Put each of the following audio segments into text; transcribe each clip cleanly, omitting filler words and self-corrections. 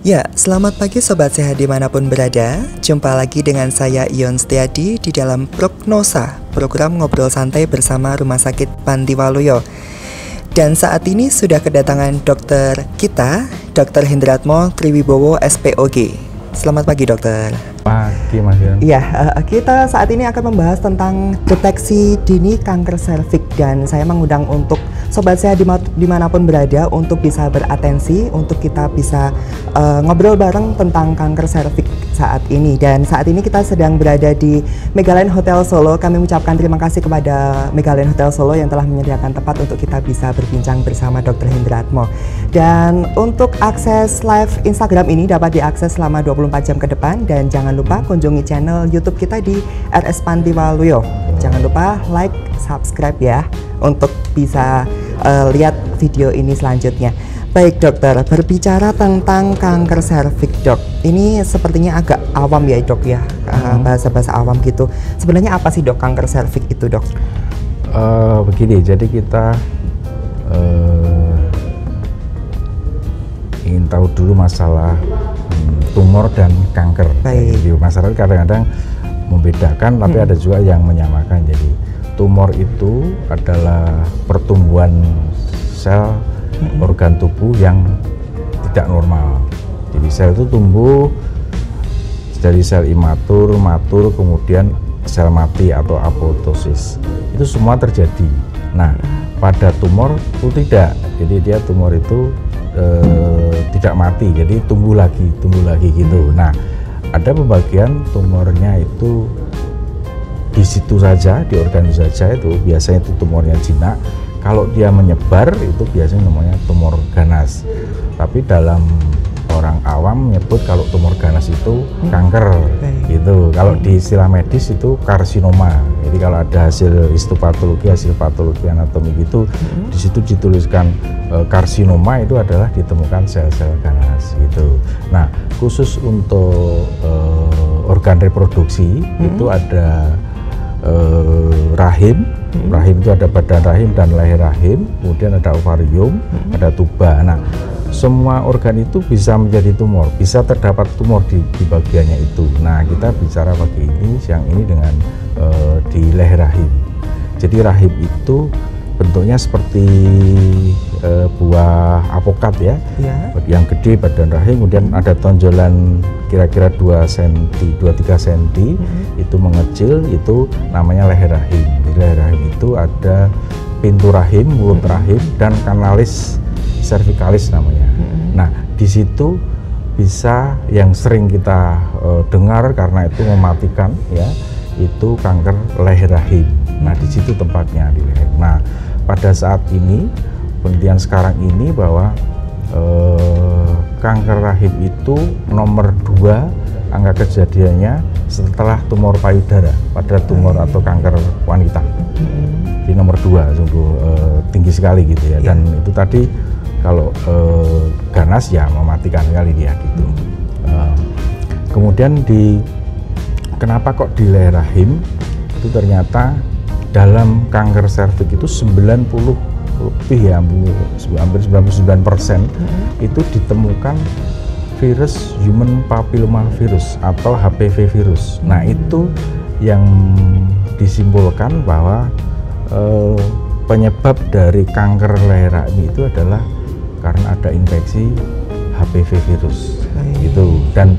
Ya, selamat pagi Sobat Sehat dimanapun berada. Jumpa lagi dengan saya Ion Setiadi di dalam Prognosa, program ngobrol santai bersama Rumah Sakit Panti Waluyo. Dan saat ini sudah kedatangan dokter kita, Dr. Hendratmo Triwibowo SPOG. Selamat pagi dokter. Pagi Mas Ion. Iya, kita saat ini akan membahas tentang deteksi dini kanker serviks. Dan saya mengundang untuk Sobat Sehat dimanapun berada untuk bisa beratensi, untuk kita bisa ngobrol bareng tentang kanker serviks saat ini. Dan saat ini kita sedang berada di Megaland Hotel Solo. Kami mengucapkan terima kasih kepada Megaland Hotel Solo yang telah menyediakan tempat untuk kita bisa berbincang bersama Dr. Hendratmo. Dan untuk akses live Instagram ini dapat diakses selama 24 jam ke depan. Dan jangan lupa kunjungi channel YouTube kita di RS Panti Waluyo. Jangan lupa like, subscribe ya, untuk bisa lihat video ini selanjutnya. Baik dokter, berbicara tentang kanker serviks dok, ini sepertinya agak awam ya dok ya, bahasa-bahasa awam gitu. Sebenarnya apa sih dok kanker serviks itu dok? Begini, jadi kita ingin tahu dulu masalah tumor dan kanker. Baik. Jadi masyarakat kadang-kadang membedakan, tapi ada juga yang menyamakan. Jadi tumor itu adalah pertumbuhan sel organ tubuh yang tidak normal. Jadi sel itu tumbuh dari sel imatur, matur, kemudian sel mati atau apoptosis. Itu semua terjadi. Nah, pada tumor itu tidak. Jadi dia tumor itu tidak mati, jadi tumbuh lagi gitu. Nah, ada pembagian tumornya itu di situ saja, di organ saja, itu biasanya itu tumornya jinak. Kalau dia menyebar itu biasanya namanya tumor ganas. Tapi dalam orang awam menyebut kalau tumor ganas itu kanker gitu. Kalau di istilah medis itu karsinoma. Jadi kalau ada hasil histopatologi, hasil patologi anatomi gitu, di situ dituliskan karsinoma itu adalah ditemukan sel-sel ganas gitu. Nah, khusus untuk organ reproduksi itu ada rahim. Rahim itu ada badan rahim dan leher rahim, kemudian ada ovarium, ada tuba. Nah, semua organ itu bisa menjadi tumor, bisa terdapat tumor di bagiannya itu. Nah, kita bicara pagi ini, siang ini dengan di leher rahim. Jadi rahim itu bentuknya seperti buah apokat ya, yang gede badan rahim, kemudian ada tonjolan kira-kira 2-3 cm, itu mengecil, itu namanya leher rahim. Di leher rahim itu ada pintu rahim, mulut rahim, dan kanalis cervicalis namanya. Nah, di situ bisa yang sering kita dengar karena itu mematikan ya, itu kanker leher rahim. Nah, di situ tempatnya di leher. Nah, pada saat ini penelitian sekarang ini bahwa kanker rahim itu nomor 2 angka kejadiannya setelah tumor payudara pada tumor atau kanker wanita. Di nomor 2 sungguh tinggi sekali gitu ya. Dan itu tadi kalau ganas ya mematikan sekali dia gitu. Kemudian kenapa kok di leher rahim itu ternyata dalam kanker serviks itu 90 lebih ya, hampir 99% itu ditemukan virus human papilloma virus atau HPV virus. Nah, itu yang disimpulkan bahwa penyebab dari kanker leher rahim itu adalah karena ada infeksi HPV virus gitu. Dan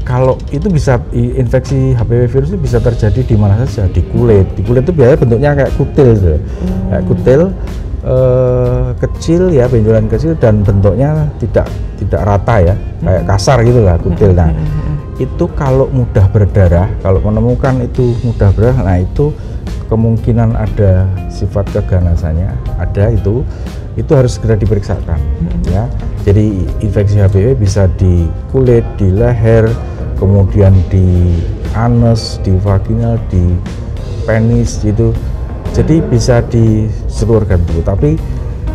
kalau itu bisa infeksi HPV virus itu bisa terjadi di mana saja, di kulit. Di kulit itu biasanya bentuknya kayak kutil gitu. Kayak kutil kecil ya, benjolan kecil dan bentuknya tidak rata ya, kayak kasar gitu lah kutil. Nah, itu kalau mudah berdarah, kalau menemukan itu mudah berdarah, nah itu kemungkinan ada sifat keganasannya ada, itu harus segera diperiksakan ya. Jadi infeksi HPV bisa di kulit, di leher, kemudian di anus, di vaginal, di penis gitu. Jadi bisa di seluruh organ tubuh. Tapi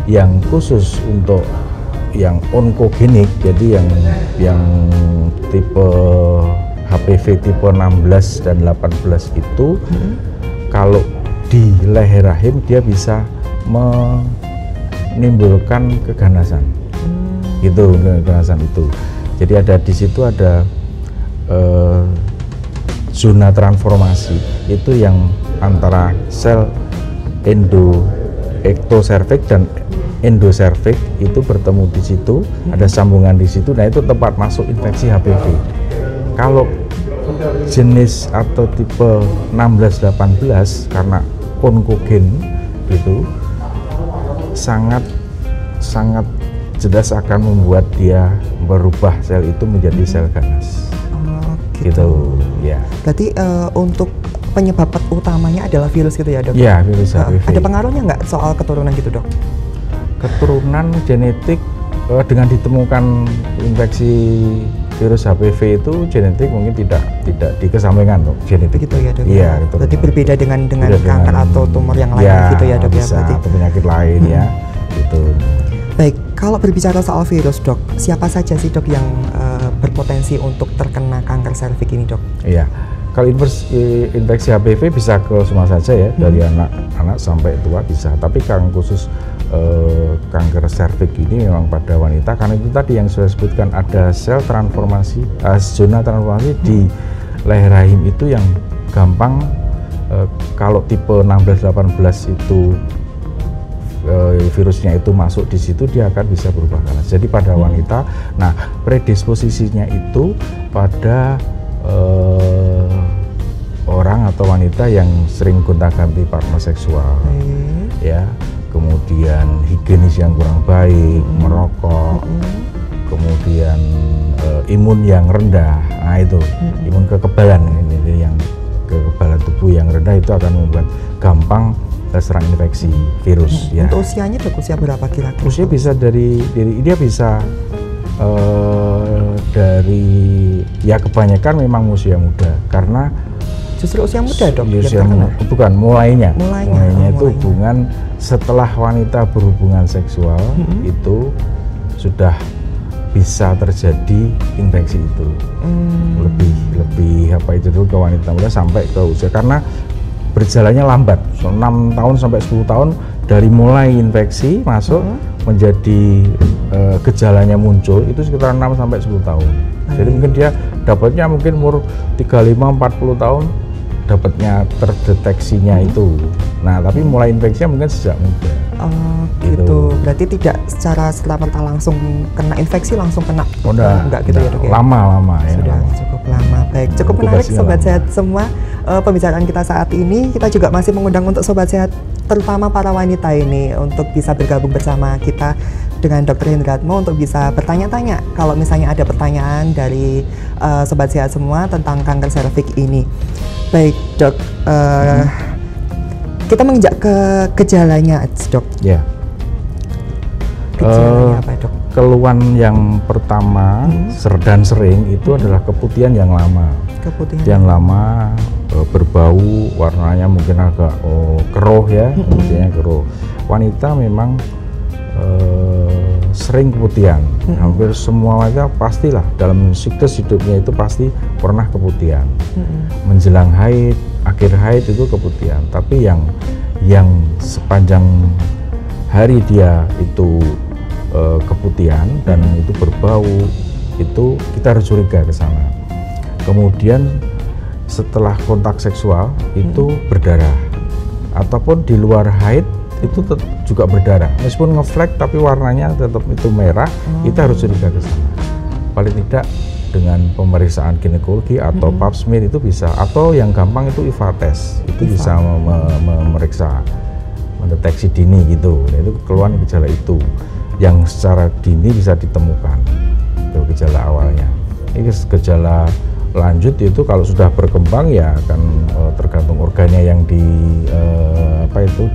yang khusus untuk yang onkogenik, jadi yang tipe HPV tipe 16 dan 18 itu kalau di leher rahim dia bisa menimbulkan keganasan. Gitu, keganasan itu. Jadi ada di situ ada zona transformasi itu yang antara sel ektoservik dan endoservik itu bertemu di situ, ada sambungan di situ. Nah, itu tempat masuk infeksi HPV. Kalau jenis atau tipe 16-18 karena onkogen gitu sangat jelas akan membuat dia berubah sel itu menjadi sel ganas. Gitu ya. Berarti untuk penyebab utamanya adalah virus gitu ya, Dok? Iya, virus HPV. Ada pengaruhnya nggak soal keturunan gitu, Dok? Keturunan genetik dengan ditemukan infeksi virus HPV itu genetik mungkin tidak dikesampingkan, Dok, genetik. Gitu ya, Dok? Iya, berarti berbeda dengan kanker atau tumor yang lain gitu ya, Dok? Bisa, ya, berarti. Atau penyakit lain ya, gitu. Baik, kalau berbicara soal virus, Dok, siapa saja sih, Dok, yang berpotensi untuk terkena kanker serviks ini, Dok? Iya, kalau infeksi HPV bisa ke semua saja ya, dari anak sampai tua bisa. Tapi kalau khusus kanker serviks ini memang pada wanita, karena itu tadi yang saya sebutkan ada sel transformasi, zona transformasi di leher rahim itu yang gampang. Kalau tipe 16-18 itu virusnya itu masuk di situ, dia akan bisa berubah ganas. Jadi pada wanita, nah predisposisinya itu pada orang atau wanita yang sering gonta-ganti partner seksual, ya, kemudian higienis yang kurang baik, merokok, kemudian imun yang rendah, nah itu imun kekebalan, jadi yang kekebalan tubuh yang rendah itu akan membuat gampang terserang infeksi virus. Ya. Untuk usianya, Dok, usia berapa kira-kira? Usia bisa dia bisa dari ya kebanyakan memang usia muda, karena justru usia muda, Dok? Bukan, mulainya itu hubungan setelah wanita berhubungan seksual itu sudah bisa terjadi infeksi itu. Lebih apa itu dulu ke wanita muda sampai ke usia, karena berjalannya lambat, 6 tahun sampai 10 tahun dari mulai infeksi masuk menjadi gejalanya muncul itu sekitar 6 sampai 10 tahun. Jadi mungkin dia dapatnya mungkin umur 35-40 tahun dapatnya terdeteksinya itu. Nah, tapi mulai infeksinya mungkin sejak muda. Oh, gitu. Berarti tidak secara serta-merta langsung kena infeksi langsung kena. Enggak gitu ya, Dok? Lama ya. Sudah cukup lama. Baik, cukup menarik Sobat Sehat semua. Pembicaraan kita saat ini, kita juga masih mengundang untuk Sobat Sehat, terutama para wanita ini, untuk bisa bergabung bersama kita dengan Dr. Hendratmo untuk bisa bertanya-tanya kalau misalnya ada pertanyaan dari Sobat Sehat semua tentang kanker serviks ini. Baik, Dok, kita menginjak ke gejalanya, Dok. Ya. Gejalanya apa, Dok? Keluhan yang pertama dan sering itu adalah keputihan yang lama. Keputihan lama, berbau, warnanya mungkin agak keruh ya, keputihannya keruh. Wanita memang sering keputihan. Hampir semua wanita pastilah dalam siklus hidupnya itu pasti pernah keputihan. Menjelang haid, akhir haid itu keputihan. Tapi yang sepanjang hari dia itu keputihan dan itu berbau, itu kita harus curiga ke sana. Kemudian setelah kontak seksual itu berdarah, ataupun di luar haid itu juga berdarah, meskipun ngeflek tapi warnanya tetap itu merah, kita harus curiga ke sana. Paling tidak dengan pemeriksaan ginekologi atau pap smear itu bisa, atau yang gampang itu IVA test itu bisa memeriksa, mendeteksi dini gitu. Nah, itu keluhan gejala itu yang secara dini bisa ditemukan, itu gejala awalnya. Ini gejala lanjut itu kalau sudah berkembang ya akan tergantung organnya yang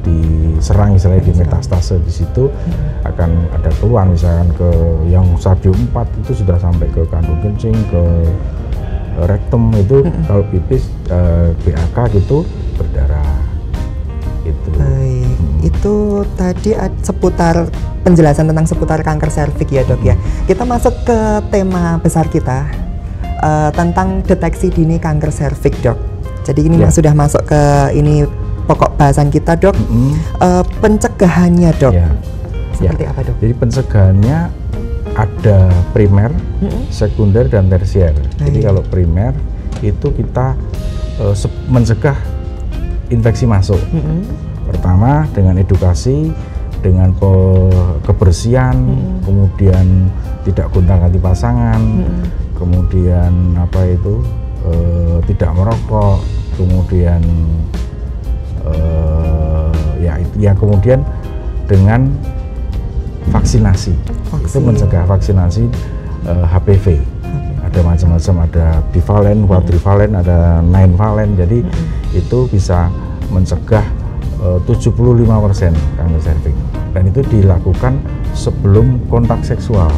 diserang, misalnya di metastase di situ akan ada keluhan, misalkan ke yang stadium 4 itu sudah sampai ke kandung kencing, ke rektum itu kalau pipis BAK gitu berdarah itu. Baik, itu tadi seputar penjelasan tentang seputar kanker serviks ya, Dok ya. Kita masuk ke tema besar kita tentang deteksi dini kanker serviks, Dok. Jadi ini sudah masuk ke ini pokok bahasan kita, Dok. Pencegahannya, Dok. Seperti apa, Dok? Jadi pencegahannya ada primer, sekunder, dan tersier. Jadi kalau primer itu kita mencegah infeksi masuk. Pertama dengan edukasi, dengan kebersihan, kemudian tidak gonta-ganti pasangan, kemudian tidak merokok, kemudian kemudian dengan vaksinasi. Itu mencegah vaksinasi HPV. Ada macam-macam, ada bivalen, quadrivalen, ada nine-valen. Jadi itu bisa mencegah 75% kanker serviks. Dan itu dilakukan sebelum kontak seksual.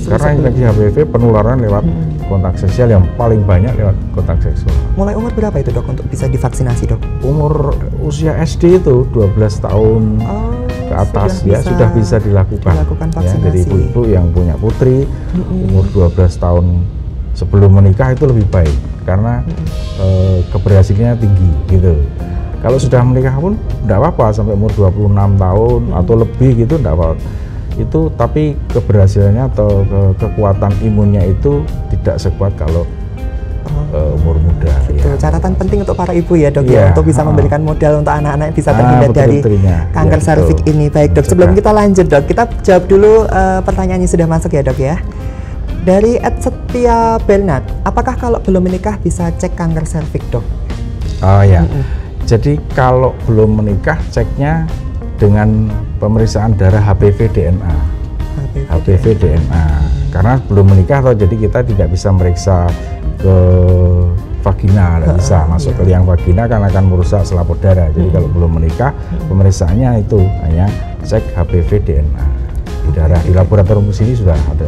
Karena infeksi HPV penularan lewat kontak seksual, yang paling banyak lewat kontak seksual. Mulai umur berapa itu dok untuk bisa divaksinasi dok? Usia SD itu 12 tahun ke atas sudah bisa dilakukan vaksinasi. Jadi ibu-ibu yang punya putri umur 12 tahun sebelum menikah itu lebih baik karena keberhasilannya tinggi gitu. Kalau sudah menikah pun tidak apa-apa sampai umur 26 tahun atau lebih gitu tidak apa-apa. Itu tapi keberhasilannya atau kekuatan imunnya itu tidak sekuat kalau umur muda. Gitu. Catatan penting untuk para ibu ya dok ya, untuk bisa memberikan modal untuk anak-anak bisa terhindar dari kanker serviks ini. Baik dok, sebelum kita lanjut dok, kita jawab dulu pertanyaannya sudah masuk ya dok ya. Dari Setia Bernard, apakah kalau belum menikah bisa cek kanker serviks dok? Oh ya, jadi kalau belum menikah ceknya dengan pemeriksaan darah HPV DNA. HPV DNA. Karena belum menikah jadi kita tidak bisa meriksa ke vagina, tidak bisa masuk ke liang vagina karena akan merusak selaput darah. Jadi kalau belum menikah, pemeriksaannya itu hanya cek HPV DNA di darah. Di laboratorium sini sudah ada.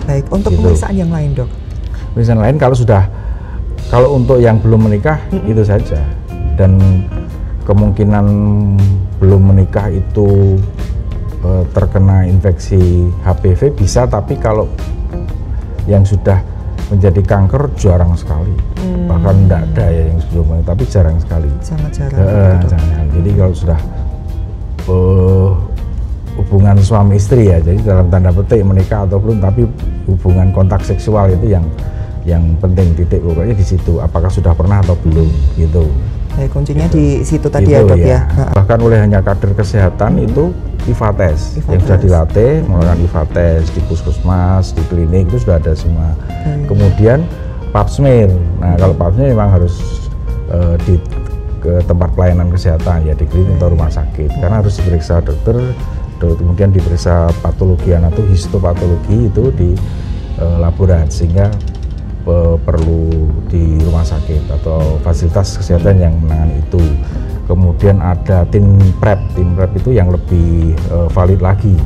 Baik, untuk pemeriksaan yang lain dok? Pemeriksaan lain kalau untuk yang belum menikah itu saja. Dan kemungkinan belum menikah itu terkena infeksi HPV bisa, tapi kalau yang sudah menjadi kanker jarang sekali, bahkan tidak ada ya yang sebelum menikah, tapi jarang sekali. Sangat jarang. Jadi kalau sudah hubungan suami istri ya, jadi dalam tanda petik menikah atau belum, tapi hubungan kontak seksual itu yang penting, titik pokoknya di situ. Apakah sudah pernah atau belum gitu. Kuncinya di situ tadi ya dok ya. Bahkan oleh hanya kader kesehatan itu IVA test yang sudah dilatih melakukan IVA test di puskesmas, di klinik itu sudah ada semua. Kemudian pap smear. Nah kalau pap smear memang harus ke tempat pelayanan kesehatan ya, di klinik atau rumah sakit karena harus diperiksa dokter, kemudian diperiksa patologi atau histopatologi itu di laboratorium sehingga perlu di rumah sakit atau fasilitas kesehatan yang menangani itu. Kemudian ada tim prep itu yang lebih valid lagi,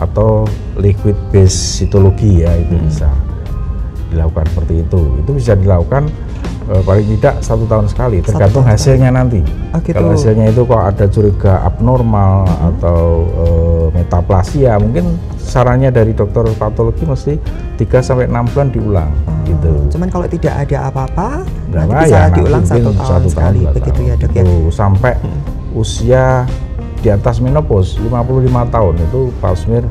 atau liquid based cytology ya, itu bisa dilakukan seperti itu. Itu bisa dilakukan paling tidak 1 tahun sekali, tergantung hasilnya nanti. Kalau hasilnya itu kok ada curiga abnormal atau metaplasia, mungkin sarannya dari dokter patologi mesti 3-6 bulan diulang gitu. Cuman kalau tidak ada apa-apa nanti bisa diulang 1 tahun sekali begitu ya dok ya. Sampai usia di atas menopause 55 tahun itu pap smear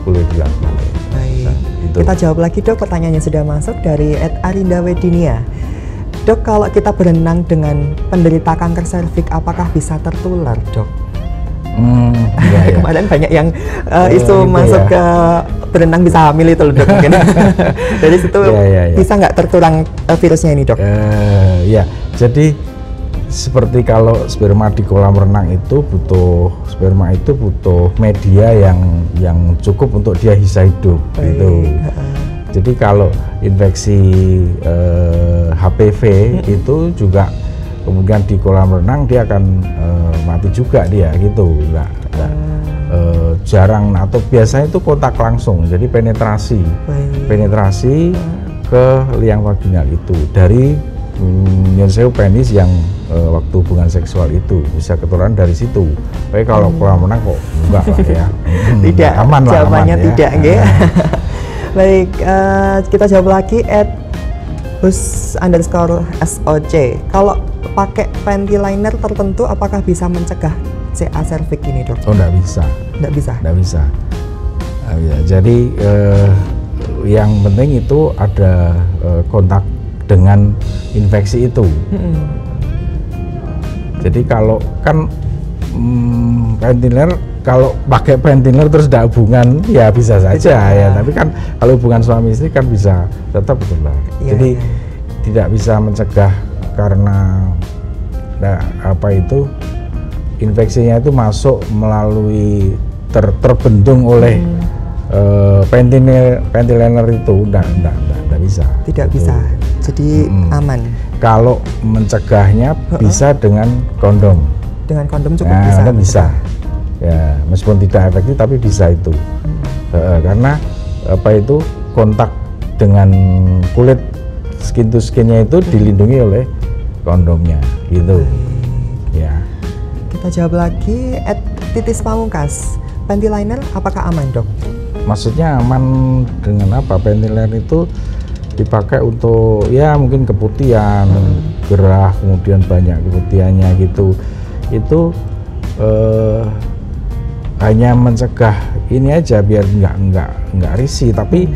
boleh dilakukan. Baik. Kita jawab lagi dok, pertanyaannya sudah masuk dari Arinda Wedinia. Dok, kalau kita berenang dengan penderita kanker serviks apakah bisa tertular dok? Kemarin banyak yang isu masuk ke berenang bisa hamil itu loh dok mungkin. Dari situ bisa nggak tertular virusnya ini dok? Ya, jadi seperti kalau sperma di kolam renang itu butuh media yang cukup untuk dia bisa hidup gitu. Jadi kalau infeksi HPV itu juga kemudian di kolam renang dia akan mati juga dia gitu, jarang atau biasanya itu kontak langsung, jadi penetrasi ke liang vaginal itu dari nyonseu penis yang waktu hubungan seksual itu bisa ketularan dari situ. Tapi kalau kolam renang kok enggak lah ya. Tidak, aman lah, jawabannya aman, tidak ya. Baik, kita jawab lagi @bus_SOC. Kalau pakai panty liner tertentu apakah bisa mencegah CA cervix ini dok? Oh, enggak bisa. Enggak bisa? Enggak bisa. Jadi yang penting itu ada kontak dengan infeksi itu. Jadi kalau kan ventilator, kalau pakai ventilator terus tidak hubungan ya bisa saja ya. Tapi kan kalau hubungan suami istri kan bisa tetap tertular. Jadi tidak bisa mencegah karena infeksinya itu masuk melalui terbendung oleh ventilator itu, tidak bisa. Tidak bisa. Jadi aman. Kalau mencegahnya bisa dengan kondom. Dengan kondom cukup bisa. Bisa. Ya, meskipun tidak efektif tapi bisa itu. Karena kontak dengan kulit skin to skinnya itu dilindungi oleh kondomnya gitu. Ya. Kita jawab lagi, Titis Pamungkas, ventilator apakah aman, Dok? Maksudnya aman dengan apa? Ventilator itu dipakai untuk ya mungkin keputihan, gerah, kemudian banyak keputihannya gitu. Itu hanya mencegah ini aja biar nggak risih, tapi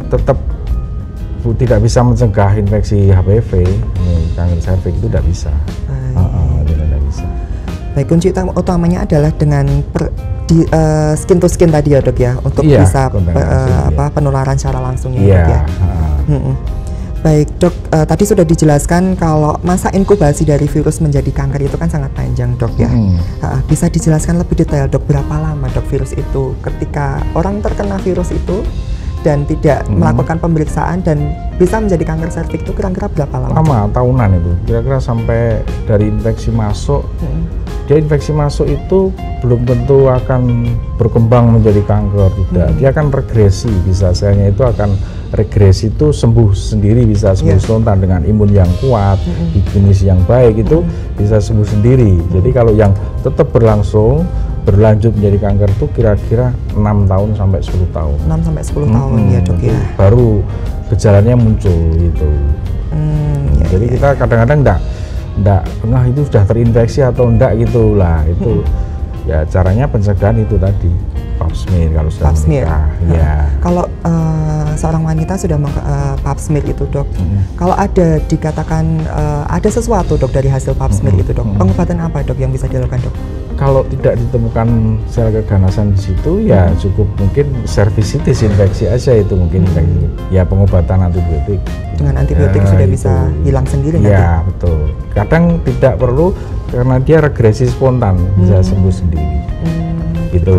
tetap tidak bisa mencegah infeksi HPV, kanker serviks itu tidak bisa. Tidak bisa. Baik, kunci utamanya adalah dengan skin to skin tadi ya, Dok ya, untuk bisa penularan secara langsungnya ya. Baik, Dok, tadi sudah dijelaskan kalau masa inkubasi dari virus menjadi kanker itu kan sangat panjang, Dok ya. Bisa dijelaskan lebih detail, Dok, berapa lama, Dok, virus itu ketika orang terkena virus itu dan tidak melakukan pemeriksaan dan bisa menjadi kanker serviks itu kira-kira berapa lama? Lama, tahunan itu. Kira-kira sampai dari infeksi masuk. Dia infeksi masuk itu belum tentu akan berkembang menjadi kanker, tidak. Dia akan regresi, bisa selnya itu akan regresi itu sembuh sendiri, bisa sembuh spontan dengan imun yang kuat, higienis yang baik itu bisa sembuh sendiri. Jadi kalau yang tetap berlanjut menjadi kanker itu kira-kira 6 tahun sampai 10 tahun. 6 sampai 10 tahun ya, Dok ya. Baru gejalanya muncul gitu. Jadi kita kadang-kadang itu sudah terinfeksi atau enggak gitu lah, itu ya caranya pencegahan itu tadi pap smear kalau sudah menikah. Kalau seorang wanita sudah pap smear itu, Dok, kalau ada dikatakan ada sesuatu, Dok, dari hasil pap smear itu, Dok, pengobatan apa, Dok, yang bisa dilakukan, Dok? Kalau tidak ditemukan sel keganasan di situ, ya cukup mungkin cervicitis infeksi aja itu mungkin ya pengobatan antibiotik. Dengan antibiotik sudah bisa hilang sendiri nanti? Ya betul. Kadang tidak perlu karena dia regresi spontan, bisa sembuh sendiri. Gitu.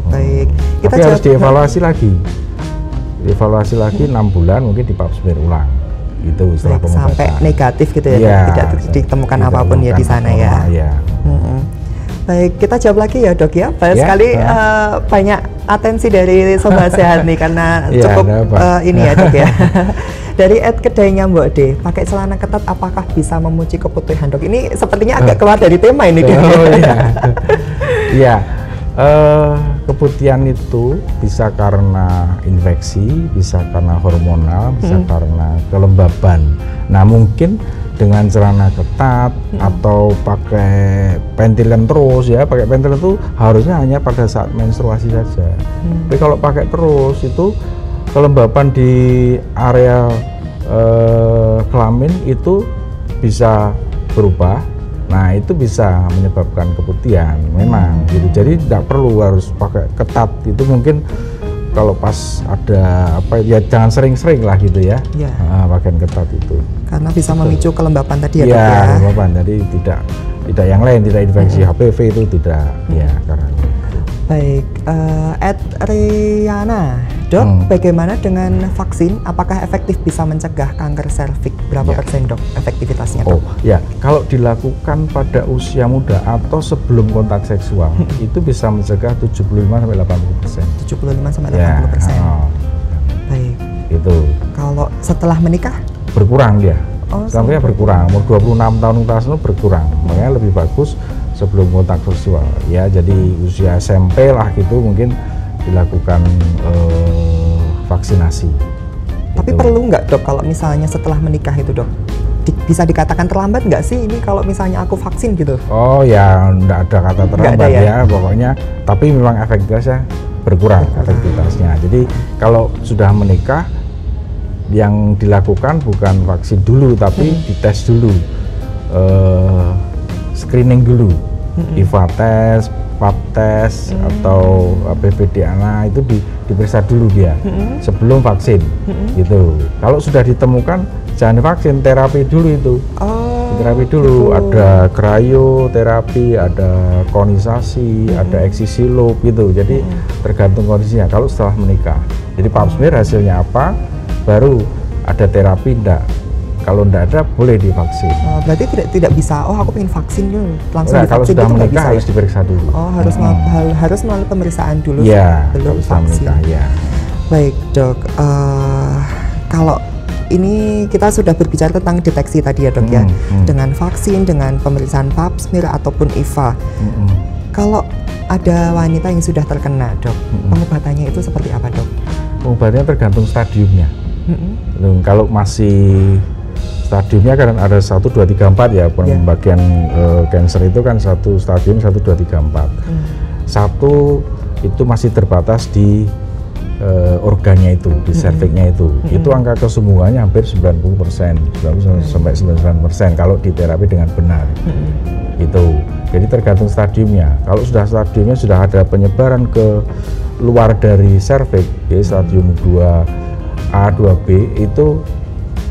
Baik. Tapi harus dievaluasi lagi. Dievaluasi lagi 6 bulan mungkin di pap smear ulang. Gitu setelah pengobatan. Sampai negatif gitu ya, tidak ditemukan apapun ya di sana ya. Baik, kita jawab lagi ya, Dok ya. Banyak sekali banyak atensi dari Sobat Sehat nih karena cukup ini ya, Dok ya. Dari kedainya Mbak D, pakai celana ketat apakah bisa memuci keputihan, Dok? Ini sepertinya agak keluar dari tema ini, Dok. Keputihan itu bisa karena infeksi, bisa karena hormonal, bisa karena kelembaban. Nah, mungkin dengan celana ketat atau pakai ventilan terus ya, pakai ventilan itu harusnya hanya pada saat menstruasi saja. Tapi kalau pakai terus itu kelembaban di area kelamin itu bisa berubah. Nah, itu bisa menyebabkan keputihan memang gitu. Jadi tidak perlu harus pakai ketat, itu mungkin kalau pas ada jangan sering-sering lah gitu ya. Pakaian ketat itu. Karena bisa memicu kelembaban tadi ya, Dok ya. Ya. Kelembaban, jadi tidak yang lain, tidak infeksi HPV itu tidak ya karena. Baik, Riana, Dok, bagaimana dengan vaksin? Apakah efektif bisa mencegah kanker serviks? Berapa persen, Dok, efektivitasnya, Dok? Kalau dilakukan pada usia muda atau sebelum kontak seksual, itu bisa mencegah 75-80%. 75-80%. Baik. Itu. Kalau setelah menikah? Berkurang dia. Sampai berkurang. Umur 26 tahun ke atas itu berkurang. Makanya lebih bagus sebelum kontak seksual ya, jadi usia SMP lah gitu mungkin dilakukan vaksinasi. Tapi perlu nggak, Dok, kalau misalnya setelah menikah itu, Dok? Bisa dikatakan terlambat nggak sih ini kalau misalnya aku vaksin gitu? Oh ya, nggak ada kata terlambat ya pokoknya, tapi memang efektivitasnya berkurang efektivitasnya. Jadi kalau sudah menikah, yang dilakukan bukan vaksin dulu, tapi dites dulu, screening dulu, IVA test, pap test atau BPD-ANA itu diperiksa dulu dia sebelum vaksin, gitu. Kalau sudah ditemukan jangan divaksin, terapi dulu itu. Terapi dulu, ada krioterapi, ada konisasi, ada eksisi loop gitu. Jadi tergantung kondisinya. Kalau setelah menikah, jadi pap smear hasilnya apa, baru ada terapi enggak. Kalau enggak ada, boleh divaksin. Berarti tidak bisa, aku pengen vaksin dulu, langsung divaksin. Kalau sudah gitu menikah harus diperiksa dulu. Harus melalui pemeriksaan dulu belum vaksin. Menikah, ya. Baik dok, kalau ini kita sudah berbicara tentang deteksi tadi ya dok ya, dengan vaksin, dengan pemeriksaan pap smear ataupun IVA. Kalau ada wanita yang sudah terkena dok, pengobatannya itu seperti apa dok? Pengobatannya tergantung stadiumnya. Kalau masih stadiumnya kan ada 1, 2, 3, 4 ya, pembagian cancer itu kan satu stadium 1, 2, 3, 4. Satu itu masih terbatas di organnya itu, di serviksnya itu. Itu angka kesembuhannya hampir 90%, 90 sampai 99% kalau diterapi dengan benar. Itu. Jadi tergantung stadiumnya. Kalau sudah stadiumnya sudah ada penyebaran ke luar dari serviks, ya, stadium 2A, 2B, itu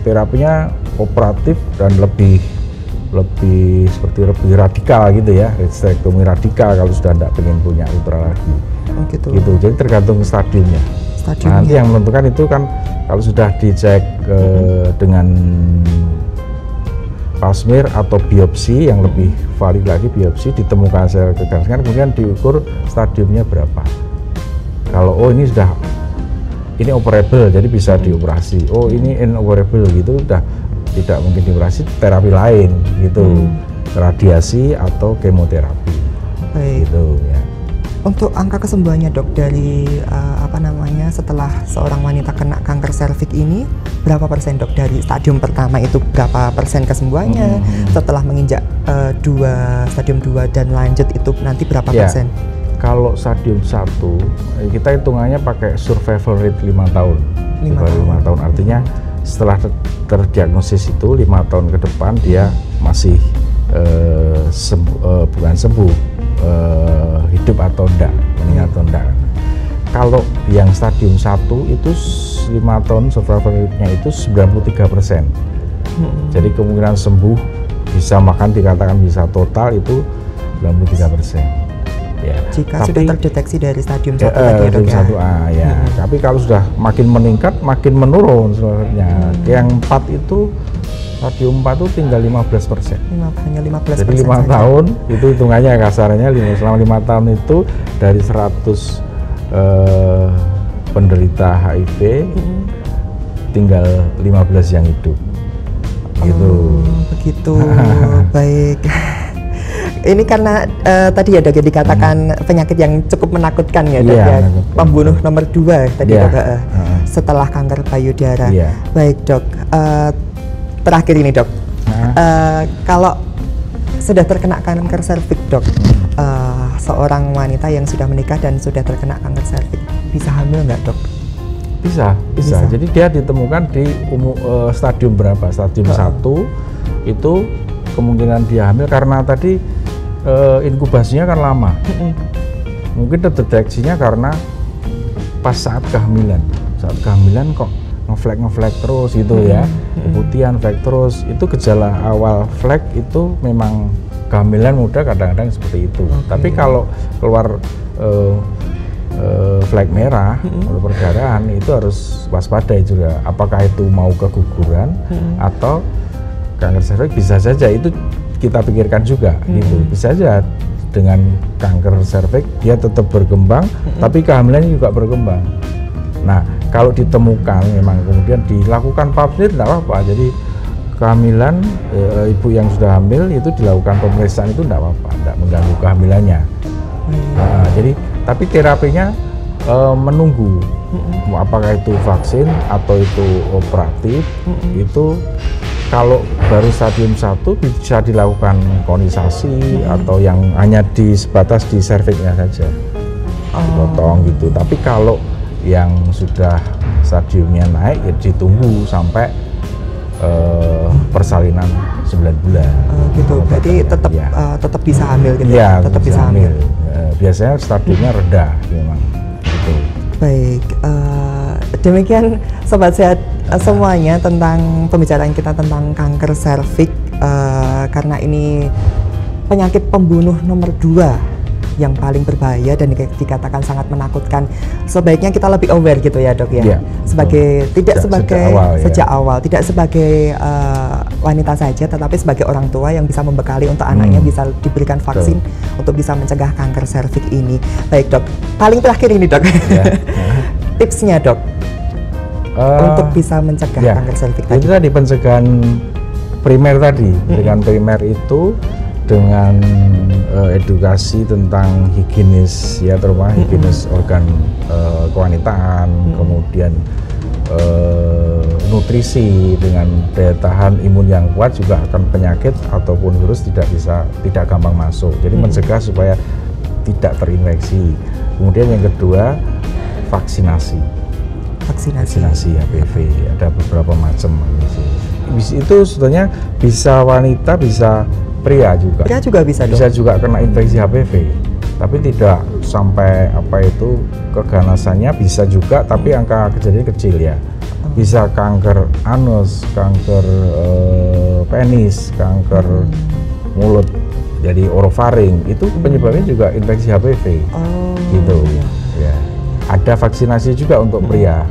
terapinya operatif dan lebih seperti lebih radikal gitu ya, hysterektomi radikal kalau sudah tidak pengen punya ultra lagi. Gitu. Jadi tergantung stadiumnya. Nanti yang menentukan itu kan kalau sudah dicek dengan pap smear atau biopsi yang lebih valid lagi, biopsi ditemukan sel keganasan, kemudian diukur stadiumnya berapa. Kalau ini operable, jadi bisa dioperasi. Ini inoperable gitu, udah tidak mungkin dioperasi, terapi lain gitu, radiasi atau kemoterapi. Gitu ya. Untuk angka kesembuhannya dok dari setelah seorang wanita kena kanker serviks ini, berapa persen dok dari stadium pertama itu, berapa persen kesembuhannya? Setelah menginjak stadium 2 dan lanjut itu nanti berapa persen? Kalau stadium 1 kita hitungannya pakai survival rate 5 tahun. 5 tahun artinya setelah terdiagnosis itu 5 tahun ke depan dia masih bukan sembuh, hidup atau enggak, meninggal atau enggak. Kalau yang stadium 1 itu 5 tahun survival rate-nya itu 93%. Jadi kemungkinan sembuh bisa, makan dikatakan bisa total itu 93%. Ya. Jika sudah terdeteksi dari stadium 1 tadi ya dok ya? 1A ya. Tapi kalau sudah makin meningkat, makin menurun sebenarnya. Yang 4 itu, stadium 4 itu tinggal 15%. Hanya 15%. Jadi 5 tahun itu hitungannya kasarnya, selama 5 tahun itu dari 100 penderita HIV tinggal 15 yang hidup. Gitu. Begitu. Baik. Ini karena tadi ya dok ya dikatakan penyakit yang cukup menakutkan ya dok ya, pembunuh nomor 2 tadi dok, setelah kanker payudara. Baik dok, terakhir ini dok, kalau sudah terkena kanker serviks dok, seorang wanita yang sudah menikah dan sudah terkena kanker serviks bisa hamil nggak dok? Bisa. Jadi dia ditemukan di stadium berapa? Stadium 1 itu kemungkinan dia hamil karena tadi inkubasinya kan lama. Mungkin terdeteksinya karena pas saat kehamilan. Saat kehamilan kok ngeflek terus gitu ya, keputihan flek terus. Itu gejala awal flek itu memang kehamilan muda kadang-kadang seperti itu. Tapi kalau keluar flek merah, perdarahan, itu harus waspada juga. Apakah itu mau keguguran atau kanker serviks? Bisa saja itu kita pikirkan juga gitu. Bisa saja dengan kanker serviks dia tetap berkembang, tapi kehamilannya juga berkembang. Nah, kalau ditemukan memang kemudian dilakukan pap smear tidak apa-apa. Jadi kehamilan ibu yang sudah hamil itu dilakukan pemeriksaan itu tidak apa-apa, tidak mengganggu kehamilannya. Jadi tapi terapinya menunggu apakah itu vaksin atau itu operatif. Itu kalau baru stadium 1 bisa dilakukan konisasi atau yang hanya sebatas di serviksnya saja. dipotong gitu. Tapi kalau yang sudah stadiumnya naik ya ditunggu sampai persalinan 9 bulan. Gitu. Berarti tetap ya. Tetap bisa hamil gitu ya? Tetap bisa hamil. Biasanya stadiumnya rendah memang. Gitu. Baik, demikian Sobat Sehat semuanya tentang pembicaraan kita tentang kanker serviks, karena ini penyakit pembunuh nomor 2 yang paling berbahaya dan dikatakan sangat menakutkan. Sebaiknya kita lebih aware gitu ya Dok ya, sebagai tidak sebagai sejak awal, tidak sebagai wanita saja, tetapi sebagai orang tua yang bisa membekali untuk anaknya bisa diberikan vaksin untuk bisa mencegah kanker serviks ini. Baik Dok, paling terakhir ini Dok, tipsnya Dok untuk bisa mencegah kanker serviks tadi. Itu tadi pencegahan primer tadi, dengan primer itu dengan edukasi tentang higienis ya, terutama higienis organ kewanitaan, kemudian nutrisi dengan daya tahan imun yang kuat juga akan penyakit ataupun virus tidak gampang masuk. Jadi mencegah supaya tidak terinfeksi. Kemudian yang kedua vaksinasi HPV, ada beberapa macam. Itu sebetulnya bisa wanita, bisa pria juga. Pria juga bisa dong. Bisa juga kena infeksi HPV, tapi tidak sampai keganasannya, bisa juga, tapi angka kejadian kecil ya. Bisa kanker anus, kanker penis, kanker mulut, jadi orofaring, itu penyebabnya juga infeksi HPV. Gitu. Ya. Ada vaksinasi juga untuk pria,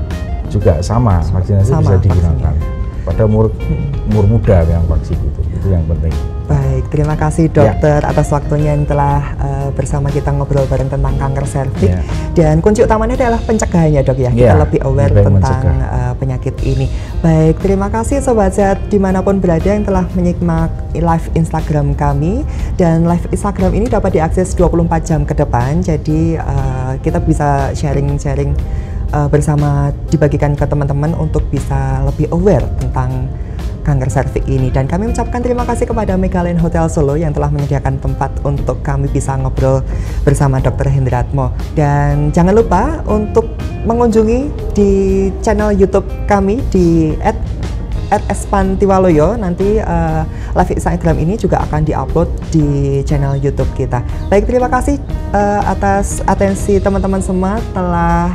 juga sama vaksinasi bisa digunakan. Pada umur muda yang vaksin itu yang penting. Baik, terima kasih dokter atas waktunya yang telah bersama kita ngobrol bareng tentang kanker serviks. Dan kunci utamanya adalah pencegahannya Dok ya, kita lebih aware tentang penyakit ini. Baik, terima kasih Sobat Sehat dimanapun berada yang telah menyimak live Instagram kami. Dan live Instagram ini dapat diakses 24 jam ke depan, jadi kita bisa sharing-sharing bersama, dibagikan ke teman-teman untuk bisa lebih aware tentang kanker serviks ini. Dan kami mengucapkan terima kasih kepada Megalain Hotel Solo yang telah menyediakan tempat untuk kami bisa ngobrol bersama Dr. Hendratmo. Dan jangan lupa untuk mengunjungi di channel YouTube kami di @espantiwaloyo. Nanti live Instagram ini juga akan diupload di channel YouTube kita. Baik, terima kasih atas atensi teman-teman semua telah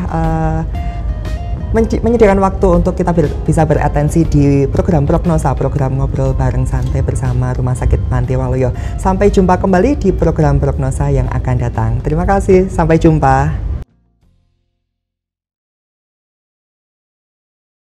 menyediakan waktu untuk kita bisa beratensi di program Prognosa, program ngobrol bareng santai bersama Rumah Sakit Pantiwaloyo. Sampai jumpa kembali di program Prognosa yang akan datang. Terima kasih, sampai jumpa.